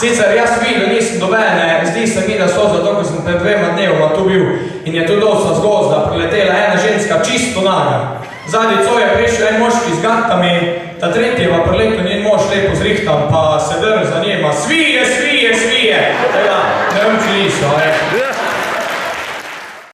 Sicer jaz videl, nisem dobene, zdi se mi, da so zato, ko sem pred 2 dnevoma tu bil in je tu dosta zgozda priletela ena ženska čisto naga. Zadnji co je prišel en moški z gatami, ta tretji pa priletel njen mož lepo zrihtan, pa se drl za njema, svije! Tega, ne vem, če niso,